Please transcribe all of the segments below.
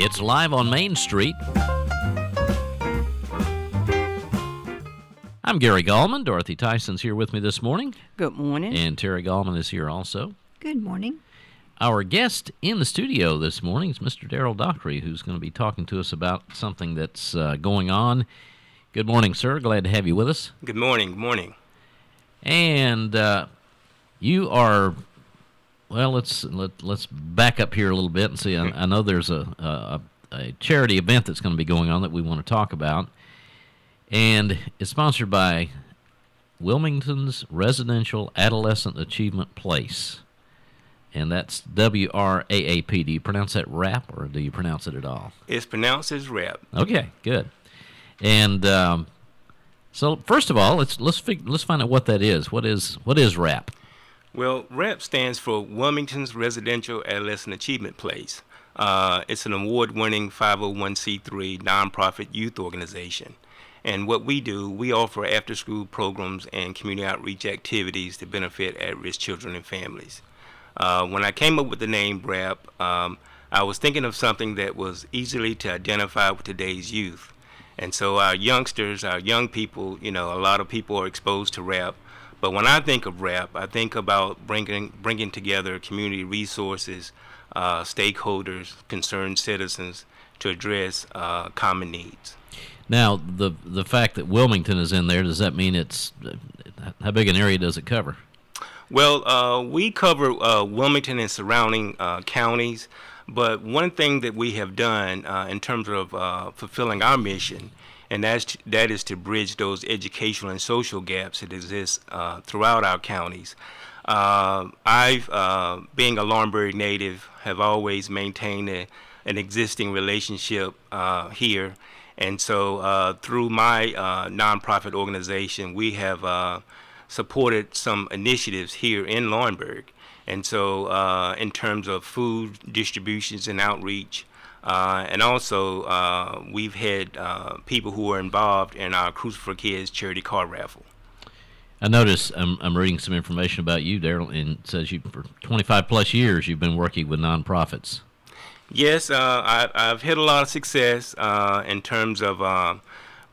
It's live on Main Street. I'm Gary Gallman. Dorothy Tyson's here with me this morning. Good morning. And Terry Gallman is here also. Good morning. Our guest in the studio this morning is Mr. Daryl Dockery, who's going to be talking to us about something that's going on. Good morning, sir. Glad to have you with us. Good morning. Good morning. And you are, well, let's back up here a little bit and see. I know there's a charity event that's going to be going on that we want to talk about. And it's sponsored by Wilmington's Residential Adolescent Achievement Place. And that's WRAAP. Do you pronounce that RAP, or do you pronounce it at all? It's pronounced as RAP. Okay, good. And so first of all, let's find out what that is. What is RAP? Well, RAP stands for Wilmington's Residential Adolescent Achievement Place. It's an award-winning 501c3 nonprofit youth organization. And what we do, we offer after-school programs and community outreach activities to benefit at-risk children and families. When I came up with the name RAP, I was thinking of something that was easily to identify with today's youth. And so our youngsters, our young people, a lot of people are exposed to RAP. But when I think of RAP, I think about bringing together community resources, stakeholders, concerned citizens to address common needs. Now, the fact that Wilmington is in there, does that mean it's how big an area does it cover? Well, we cover Wilmington and surrounding counties, but one thing that we have done in terms of fulfilling our mission, and that is to bridge those educational and social gaps that exist throughout our counties. I've, being a Laurinburg native, have always maintained an existing relationship here. And so through my nonprofit organization, we have supported some initiatives here in Laurinburg. And so in terms of food distributions and outreach, and also we've had people who are involved in our Crucible for Kids charity car raffle. I notice I'm reading some information about you, Daryl, and it says you for 25 plus years you've been working with nonprofits. Yes, I've had a lot of success in terms of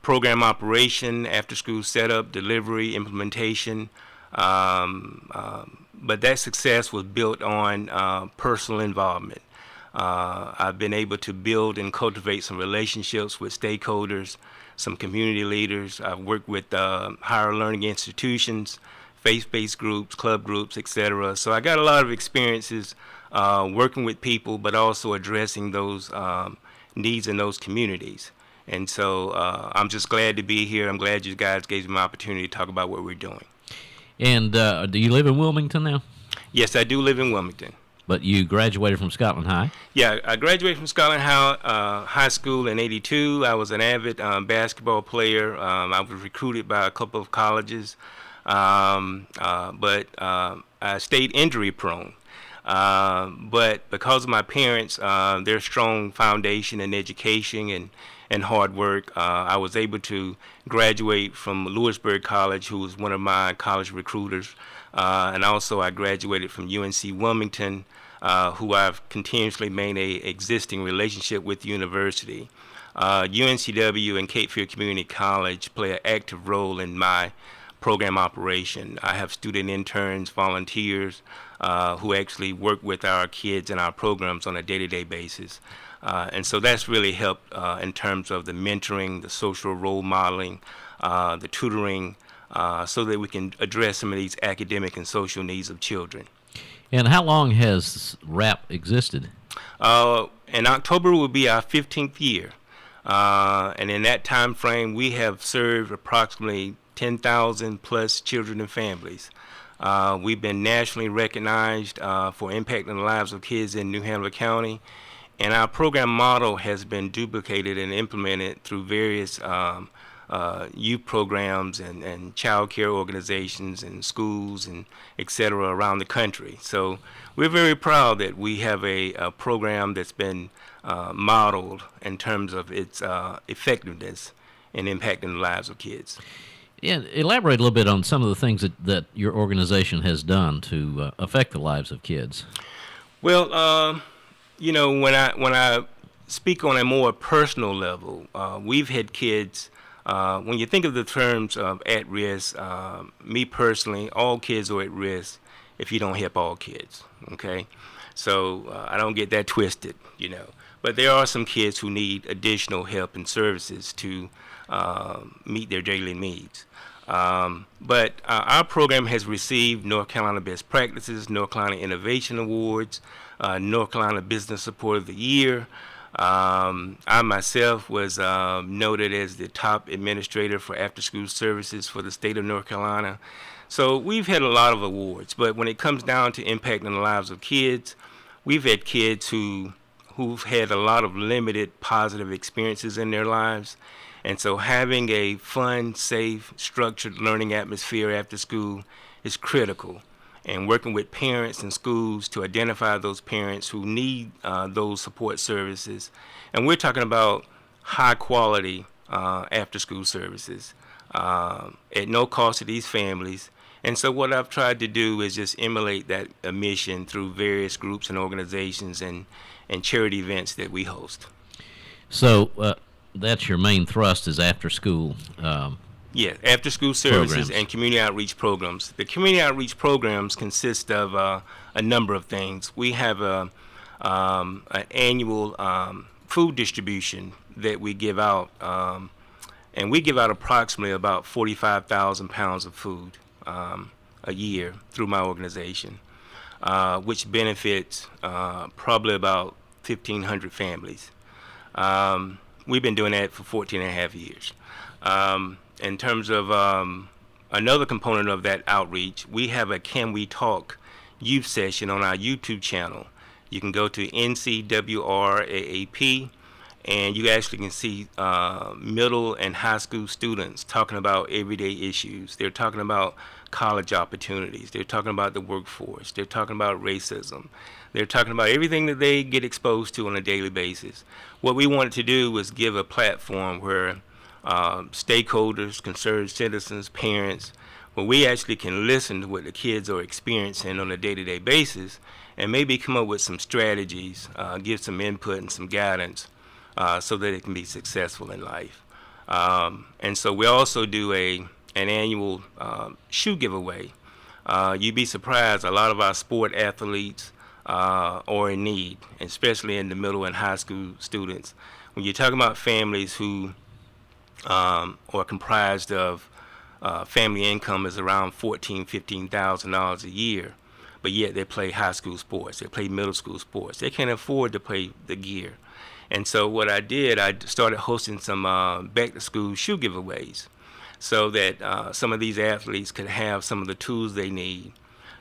program operation, after-school setup, delivery, implementation. But that success was built on personal involvement. I've been able to build and cultivate some relationships with stakeholders, some community leaders. I've worked with higher learning institutions, faith-based groups, club groups, etc. So I got a lot of experiences working with people, but also addressing those needs in those communities. And so I'm just glad to be here. I'm glad you guys gave me an opportunity to talk about what we're doing. And do you live in Wilmington now? Yes, I do live in Wilmington. But you graduated from Scotland High? Yeah, I graduated from Scotland High School in '82. I was an avid basketball player. I was recruited by a couple of colleges, but I stayed injury prone. But because of my parents, their strong foundation in education and hard work, I was able to graduate from Lewisburg College, who was one of my college recruiters. And also I graduated from UNC Wilmington, who I've continuously maintained an existing relationship with the university. UNCW and Cape Fear Community College play an active role in my program operation. I have student interns, volunteers, who actually work with our kids and our programs on a day-to-day basis. And so that's really helped in terms of the mentoring, the social role modeling, the tutoring, so that we can address some of these academic and social needs of children. And how long has RAP existed? In October will be our 15th year. And in that time frame, we have served approximately 10,000 plus children and families. We've been nationally recognized for impacting the lives of kids in New Hanover County. And our program model has been duplicated and implemented through various youth programs and child care organizations and schools and et cetera around the country. So we're very proud that we have a program that's been modeled in terms of its effectiveness in impacting the lives of kids. Yeah, elaborate a little bit on some of the things that your organization has done to affect the lives of kids. Well, when I speak on a more personal level, we've had kids. When you think of the terms of at risk, me personally, all kids are at risk if you don't help all kids. Okay, so I don't get that twisted, you know. But there are some kids who need additional help and services to meet their daily needs. But our program has received North Carolina Best Practices, North Carolina Innovation Awards, North Carolina Business Support of the Year. I myself was noted as the top administrator for after-school services for the state of North Carolina. So we've had a lot of awards, but when it comes down to impacting the lives of kids, we've had kids who've had a lot of limited positive experiences in their lives. And so having a fun, safe, structured learning atmosphere after school is critical. And working with parents and schools to identify those parents who need those support services. And we're talking about high quality after school services at no cost to these families. And so what I've tried to do is just emulate that mission through various groups and organizations and charity events that we host. So that's your main thrust is after school. Yeah, after school services Programs. and community outreach programs. The community outreach programs consist of a number of things. We have an annual food distribution that we give out, and we give out approximately about 45,000 pounds of food a year through my organization, which benefits probably about 1,500 families. We've been doing that for 14 and a half years. In terms of another component of that outreach, we have a Can We Talk youth session on our YouTube channel. You can go to NCWRAAP, and you actually can see middle and high school students talking about everyday issues. They're talking about college opportunities. They're talking about the workforce. They're talking about racism. They're talking about everything that they get exposed to on a daily basis. What we wanted to do was give a platform where stakeholders, concerned citizens, parents, where we actually can listen to what the kids are experiencing on a day-to-day basis and maybe come up with some strategies, give some input and some guidance so that it can be successful in life. And so we also do an annual shoe giveaway. You'd be surprised, a lot of our sport athletes are in need, especially in the middle and high school students. When you're talking about families who are comprised of family income is around $14,000-$15,000 a year, but yet they play high school sports, they play middle school sports, they can't afford to pay the gear. And so what I did, I started hosting some back to school shoe giveaways so that some of these athletes could have some of the tools they need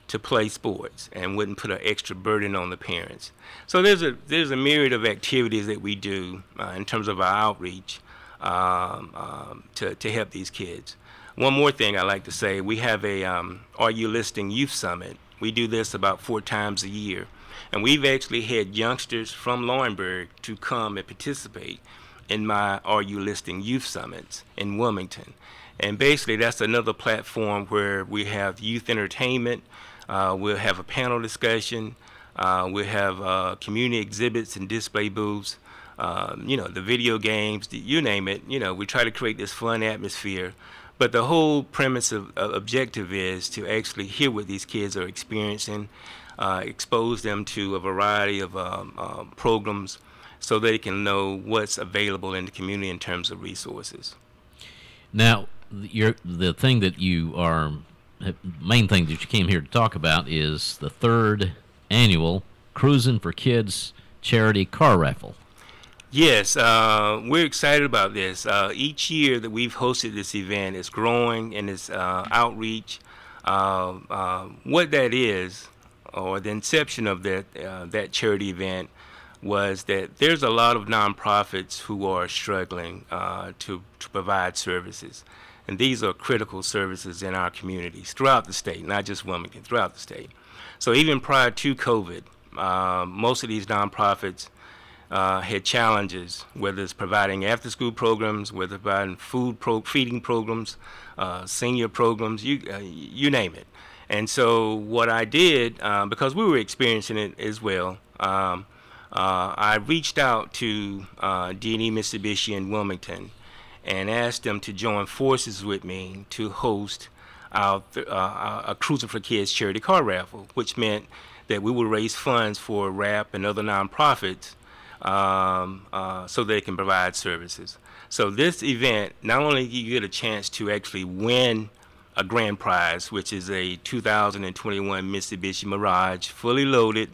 to play sports and wouldn't put an extra burden on the parents. So there's a myriad of activities that we do in terms of our outreach to help these kids. One more thing I like to say, we have a Are You Listening Youth Summit. We do this about 4 times a year. And we've actually had youngsters from Laurinburg to come and participate in my Are You Listening Youth Summits in Wilmington. And basically that's another platform where we have youth entertainment, we'll have a panel discussion, we'll have community exhibits and display booths, the video games, you name it. We try to create this fun atmosphere. But the whole premise of objective is to actually hear what these kids are experiencing, expose them to a variety of programs so they can know what's available in the community in terms of resources. Now, the thing that main thing that you came here to talk about is the 3rd annual Cruising for Kids charity car raffle. Yes, we're excited about this. Each year that we've hosted this event, it's growing in its outreach. What that is, or the inception of that charity event, was that there's a lot of nonprofits who are struggling to provide services. And these are critical services in our communities throughout the state, not just Wilmington, throughout the state. So even prior to COVID, most of these nonprofits had challenges, whether it's providing after-school programs, whether providing feeding programs, senior programs, you name it. And so what I did, because we were experiencing it as well, I reached out to D&E Mitsubishi in Wilmington and asked them to join forces with me to host a Cruising for Kids charity car raffle, which meant that we would raise funds for RAP and other nonprofits so they can provide services. So this event, not only do you get a chance to actually win a grand prize, which is a 2021 Mitsubishi Mirage, fully loaded,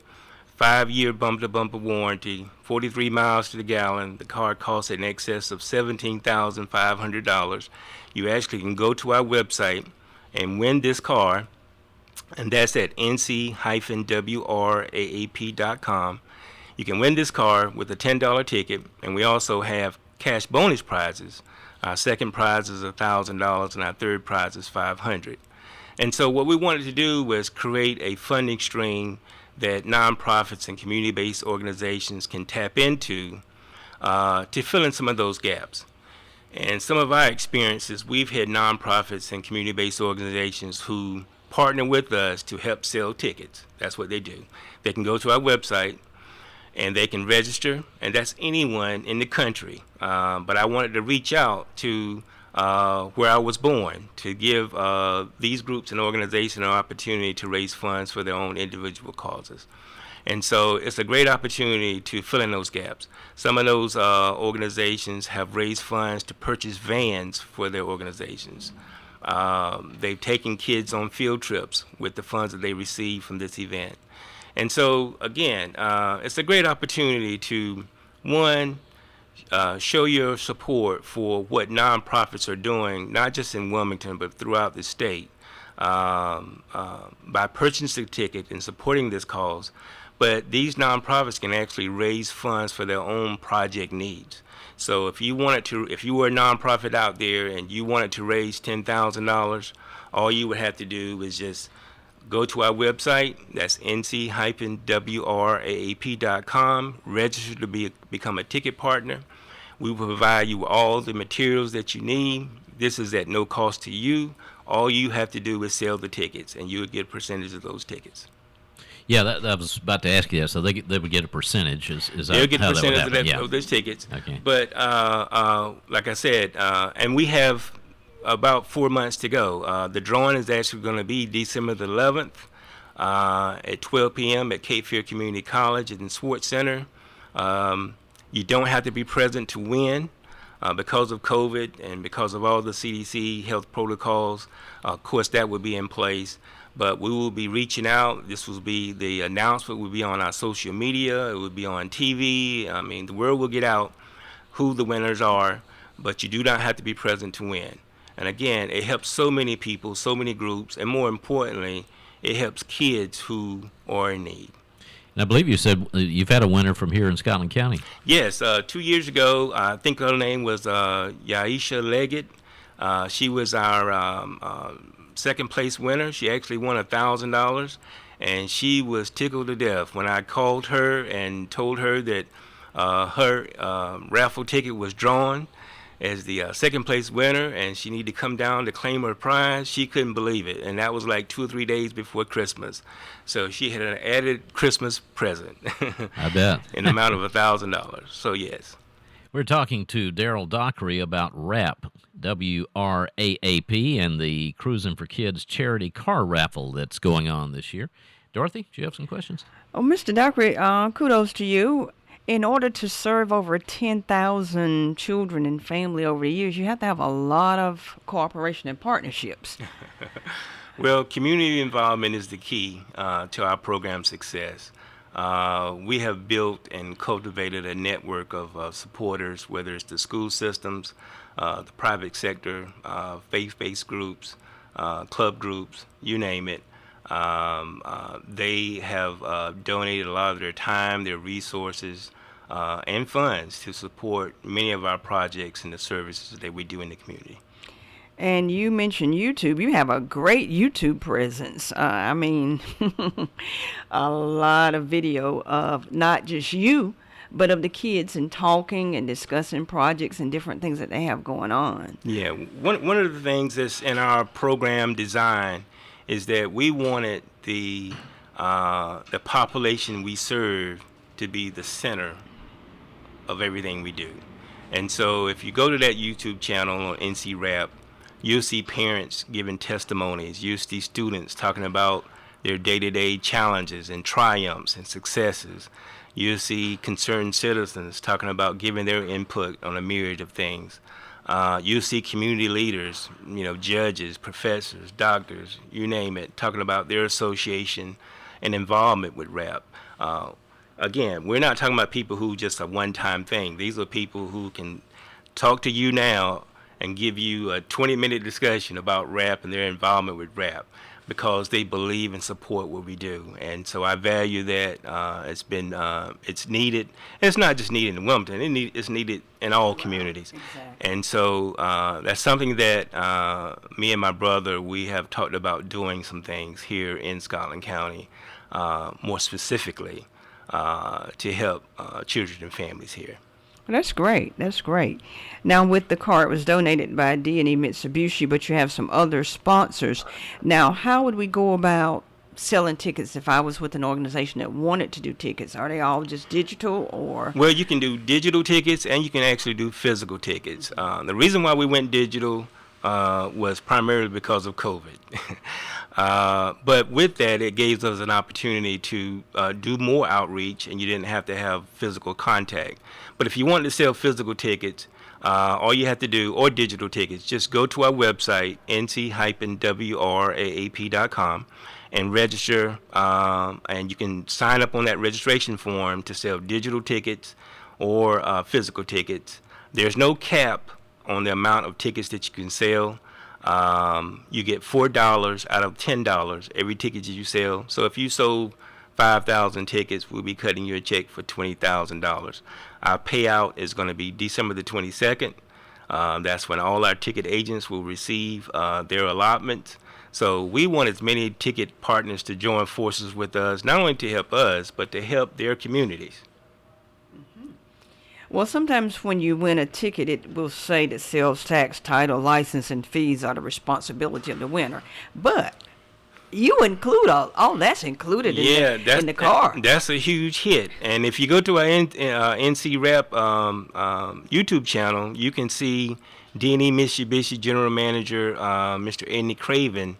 5-year bumper-to-bumper warranty, 43 miles to the gallon. The car costs in excess of $17,500. You actually can go to our website and win this car, and that's at nc-wraap.com. You can win this car with a $10 ticket, and we also have cash bonus prizes. Our second prize is $1,000, and our third prize is $500. And so what we wanted to do was create a funding stream that nonprofits and community-based organizations can tap into to fill in some of those gaps. And some of our experiences, we've had nonprofits and community-based organizations who partner with us to help sell tickets. That's what they do. They can go to our website and they can register, and that's anyone in the country. But I wanted to reach out to where I was born to give these groups and organizations an opportunity to raise funds for their own individual causes. And so it's a great opportunity to fill in those gaps. Some of those organizations have raised funds to purchase vans for their organizations. They've taken kids on field trips with the funds that they receive from this event. And so, again, it's a great opportunity to, one, show your support for what nonprofits are doing, not just in Wilmington, but throughout the state, by purchasing a ticket and supporting this cause. But these nonprofits can actually raise funds for their own project needs. So if you were a nonprofit out there and you wanted to raise $10,000, all you would have to do is just go to our website, that's nc-wraap.com, register to become a ticket partner. We will provide you all the materials that you need. This is at no cost to you. All you have to do is sell the tickets, and you would get a percentage of those tickets. Yeah, that I was about to ask you that. So they would get a percentage. Is that They'll get a how that would percentage happen? of those tickets. Okay. But like I said, and we have about 4 months to go. The drawing is actually going to be December the 11th at 12 p.m. at Cape Fear Community College in the Sports Center. You don't have to be present to win. Because of COVID and because of all the CDC health protocols, of course, that will be in place. But we will be reaching out. This will be the announcement will be on our social media. It will be on TV. I mean, the word will get out who the winners are, but you do not have to be present to win. And again, it helps so many people, so many groups, and more importantly, it helps kids who are in need. And I believe you said you've had a winner from here in Scotland County. Yes, 2 years ago, I think her name was Yaisha Leggett. She was our second place winner. She actually won $1,000, and she was tickled to death when I called her and told her that her raffle ticket was drawn as the second place winner, and she needed to come down to claim her prize. She couldn't believe it, and that was like 2 or 3 days before Christmas. So she had an added Christmas present. I bet. In the amount of $1,000. So yes. We're talking to Daryl Dockery about WRAP, W-R-A-A-P, and the Cruising for Kids charity car raffle that's going on this year. Dorothy, do you have some questions? Oh, Mr. Dockery, kudos to you. In order to serve over 10,000 children and family over the years, you have to have a lot of cooperation and partnerships. Well, community involvement is the key to our program success. We have built and cultivated a network of supporters, whether it's the school systems, the private sector, faith-based groups, club groups, you name it. They have donated a lot of their time, their resources, and funds to support many of our projects and the services that we do in the community. And you mentioned YouTube. You have a great YouTube presence. I mean, a lot of video of not just you, but of the kids and talking and discussing projects and different things that they have going on. Yeah, one of the things that's in our program design is that we wanted the population we serve to be the center of everything we do. And so if you go to that YouTube channel on NC Rap, you'll see parents giving testimonies. You'll see students talking about their day-to-day challenges and triumphs and successes. You'll see concerned citizens talking about giving their input on a myriad of things. You'll see community leaders, judges, professors, doctors, you name it, talking about their association and involvement with rap. Again, we're not talking about people who just a one-time thing. These are people who can talk to you now and give you a 20-minute discussion about rap and their involvement with rap because they believe and support what we do. And so I value that. It's needed. And it's not just needed in Wilmington. It's needed in all communities. Exactly. And so that's something that me and my brother, we have talked about doing some things here in Scotland County, more specifically, to help children and families here. Well, that's great. That's great. Now, with the car, it was donated by D&E Mitsubishi, but you have some other sponsors. Now, how would we go about selling tickets if I was with an organization that wanted to do tickets? Are they all just digital or? Well, you can do digital tickets and you can actually do physical tickets. The reason why we went digital was primarily because of COVID. But with that, it gave us an opportunity to do more outreach, and you didn't have to have physical contact. But if you wanted to sell physical tickets, all you have to do, or digital tickets, just go to our website, nc-wraap.com, and register, and you can sign up on that registration form to sell digital tickets or physical tickets. There's no cap on the amount of tickets that you can sell. You get $4 out of $10 every ticket that you sell. So if you sold 5,000 tickets, we'll be cutting you a check for $20,000. Our payout is going to be December the 22nd. That's when all our ticket agents will receive their allotments. So we want as many ticket partners to join forces with us, not only to help us, but to help their communities. Well, sometimes when you win a ticket, it will say that sales tax, title, license, and fees are the responsibility of the winner. But you include all that's included in the car. That's a huge hit. And if you go to our NC Rap YouTube channel, you can see D&E Mitsubishi General Manager Mr. Andy Craven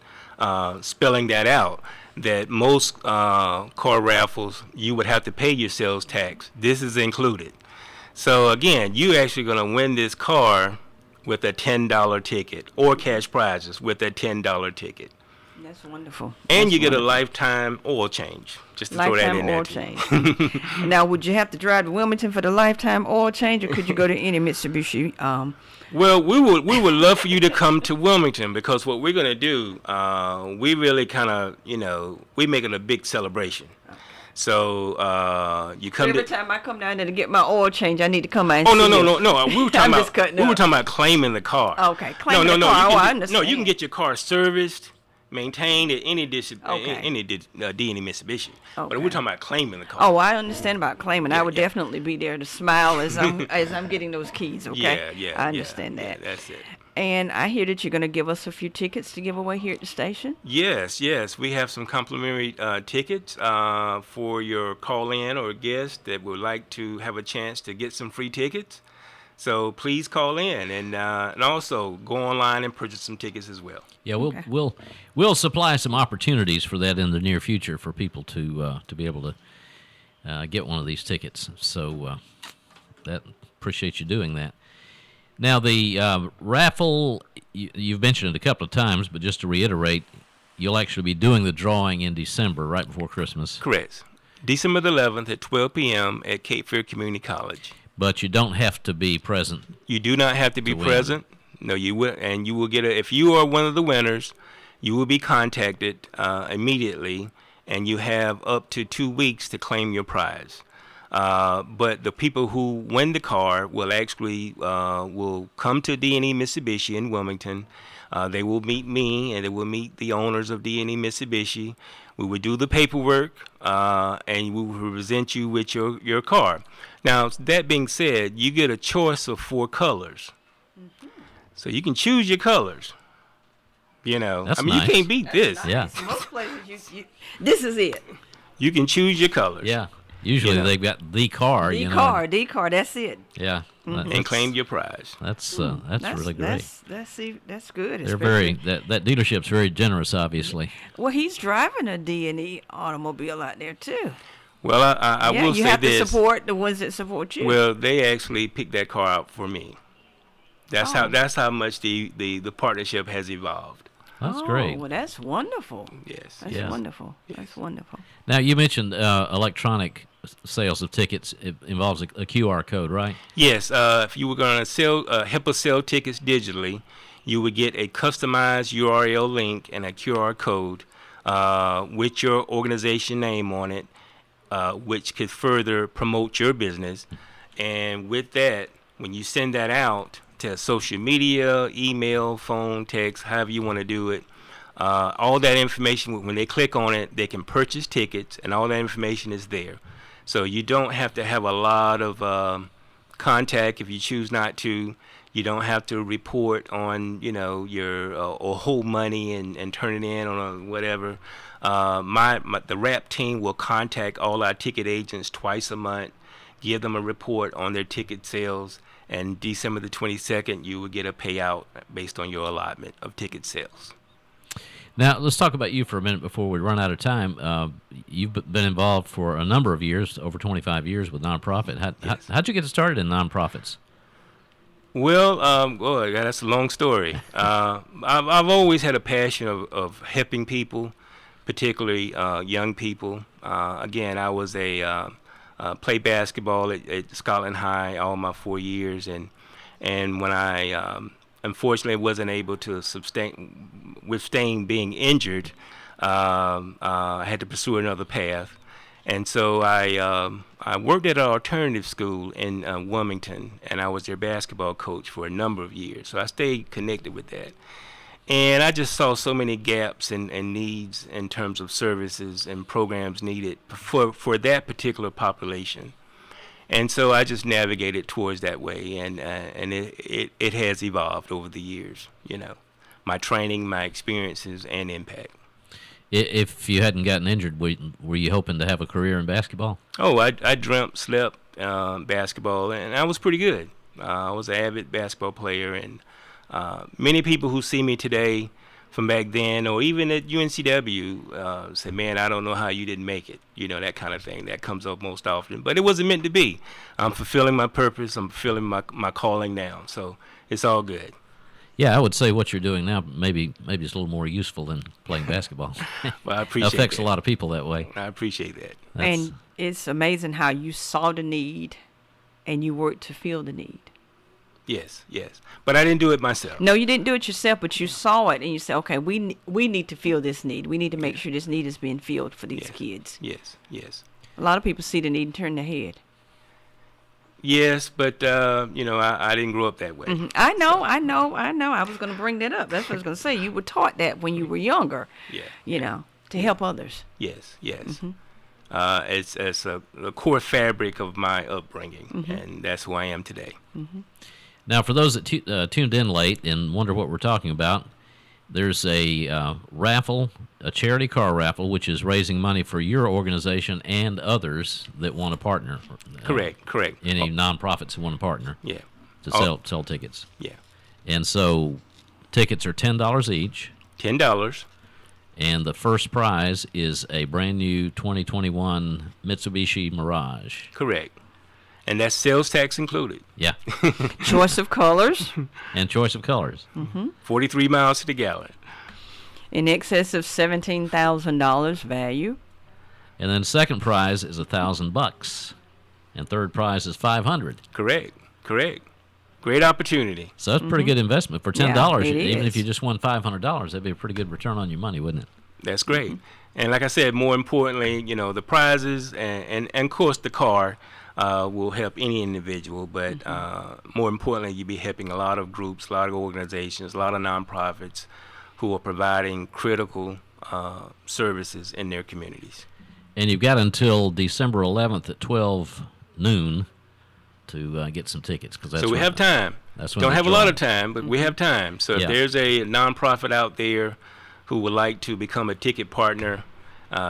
spelling that out. That most car raffles, you would have to pay your sales tax. This is included. So again, you're actually going to win this car with a $10 ticket or cash prizes with a $10 ticket. That's wonderful. And you get a lifetime oil change. Just to throw that in there. Lifetime oil change. Now, would you have to drive to Wilmington for the lifetime oil change, or could you go to any Mitsubishi? Well, we would love for you to come to Wilmington, because what we're going to do, we really kind of, we make it a big celebration. So you come. Every time I come down there to get my oil change, I need to come by and see no. We were talking about claiming the car. Okay, claiming the car. I understand. No, you can get your car serviced, maintained at any D&E Mitsubishi. Okay. But we're talking about claiming the car. Oh, I understand about claiming. I would definitely be there to smile as I'm getting those keys. Okay. Yeah. I understand that. Yeah, that's it. And I hear that you're going to give us a few tickets to give away here at the station. Yes. We have some complimentary tickets for your call-in or guest that would like to have a chance to get some free tickets. So please call in and also go online and purchase some tickets as well. Yeah, we'll supply some opportunities for that in the near future for people to be able to get one of these tickets. So that appreciate you doing that. Now, the raffle, you've mentioned it a couple of times, but just to reiterate, you'll actually be doing the drawing in December, right before Christmas. Correct. December the 11th at 12 p.m. at Cape Fear Community College. But you don't have to be present. You do not have to be present. No, you will, and you will get if you are one of the winners, you will be contacted immediately, and you have up to 2 weeks to claim your prize. But the people who win the car will actually will come to D&E Mitsubishi in Wilmington. They will meet me, and they will meet the owners of D&E Mitsubishi. We will do the paperwork, and we will present you with your car. Now, that being said, you get a choice of 4 colors. Mm-hmm. So you can choose your colors. That's nice. You can't beat this. Nice. Yeah. Most places, this is it. You can choose your colors. Yeah. Usually know. they've got the car. The car. That's it. Yeah. And claim your prize. That's really great. That's good. They're that dealership's very generous, obviously. Well, he's driving a D&E automobile out there too. Well, I will you say have this. to support the ones that support you. Well, they actually picked that car out for me. That's how much the partnership has evolved. That's great. Well, that's wonderful. Yes. That's wonderful. That's wonderful. Now, you mentioned electronic sales of tickets. It involves a QR code, right? Yes. If you were going to help us sell tickets digitally, you would get a customized URL link and a QR code with your organization name on it, which could further promote your business. And with that, when you send that out to social media, email, phone, text, however you want to do it, all that information, when they click on it, they can purchase tickets, and all that information is there. So you don't have to have a lot of contact if you choose not to. You don't have to report on, your or hold money and turn it in on whatever. The rap team will contact all our ticket agents twice a month, give them a report on their ticket sales, and December the 22nd, you will get a payout based on your allotment of ticket sales. Now, let's talk about you for a minute before we run out of time. You've been involved for a number of years, over 25 years with nonprofit. Yes. How'd you get started in nonprofits? Well, that's a long story. I've always had a passion of helping people, particularly young people. Again, I was played basketball at Scotland High all my 4 years, and when I unfortunately wasn't able to withstand being injured, I had to pursue another path, and so I worked at an alternative school in Wilmington, and I was their basketball coach for a number of years. So I stayed connected with that. And I just saw so many gaps and needs in terms of services and programs needed for that particular population. And so I just navigated towards that way, and it has evolved over the years, my training, my experiences, and impact. If you hadn't gotten injured, were you hoping to have a career in basketball? Oh, I slept basketball, and I was pretty good. I was an avid basketball player, and many people who see me today from back then, or even at UNCW, say, man, I don't know how you didn't make it. That kind of thing. That comes up most often. But it wasn't meant to be. I'm fulfilling my purpose. I'm fulfilling my calling now. So it's all good. Yeah, I would say what you're doing now maybe it's a little more useful than playing basketball. Well, I appreciate it affects that. a lot of people that way. I appreciate that. And it's amazing how you saw the need and you worked to fill the need. Yes. But I didn't do it myself. No, you didn't do it yourself, but you saw it and you said, okay, we need to fill this need. We need to make sure this need is being filled for these kids. Yes. A lot of people see the need and turn their head. Yes, but, I didn't grow up that way. Mm-hmm. I know. I was going to bring that up. That's what I was going to say. You were taught that when you were younger, to help others. Yes. Mm-hmm. It's a core fabric of my upbringing, mm-hmm. and that's who I am today. Mm-hmm. Now, for those that tuned in late and wonder what we're talking about, there's a raffle, a charity car raffle, which is raising money for your organization and others that want to partner. Correct. Any nonprofits who want to partner. Yeah. To sell tickets. Yeah. And so tickets are $10 each. $10. And the first prize is a brand new 2021 Mitsubishi Mirage. Correct. And that's sales tax included. Yeah. Choice of colors. And choice of colors. Mm-hmm. 43 miles to the gallon. In excess of $17,000 value. And then second prize is $1,000. And third prize is $500. Correct. Great opportunity. So that's a pretty good investment for $10. Yeah, it Even is. if you just won $500, that'd be a pretty good return on your money, wouldn't it? That's great. And like I said, more importantly, the prizes and of course the car will help any individual, but more importantly, you'll be helping a lot of groups, a lot of organizations, a lot of nonprofits who are providing critical services in their communities. And you've got until December 11th at 12 noon to get some tickets. So we have time. Don't have a lot of time, but we have time. So if there's a nonprofit out there who would like to become a ticket partner,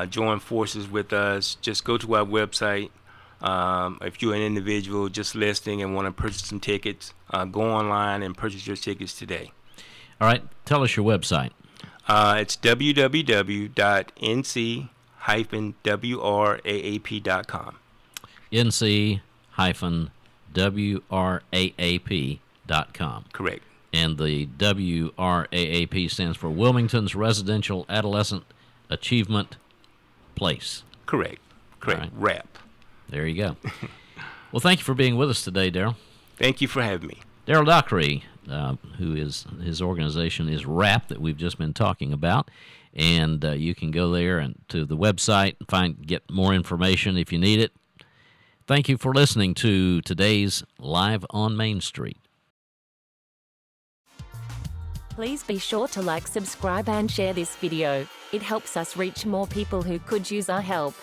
join forces with us, just go to our website. If you're an individual just listening and want to purchase some tickets, go online and purchase your tickets today. All right, tell us your website. It's www.nc-wraap.com. nc-wraap.com. Correct. And the WRAAP stands for Wilmington's Residential Adolescent Achievement Place. Correct. Right. RAP. There you go. Well, thank you for being with us today, Daryl. Thank you for having me. Daryl Dockery, who is his organization is RAP that we've just been talking about, and you can go there and to the website and get more information if you need it. Thank you for listening to today's Live on Main Street. Please be sure to like, subscribe and share this video. It helps us reach more people who could use our help.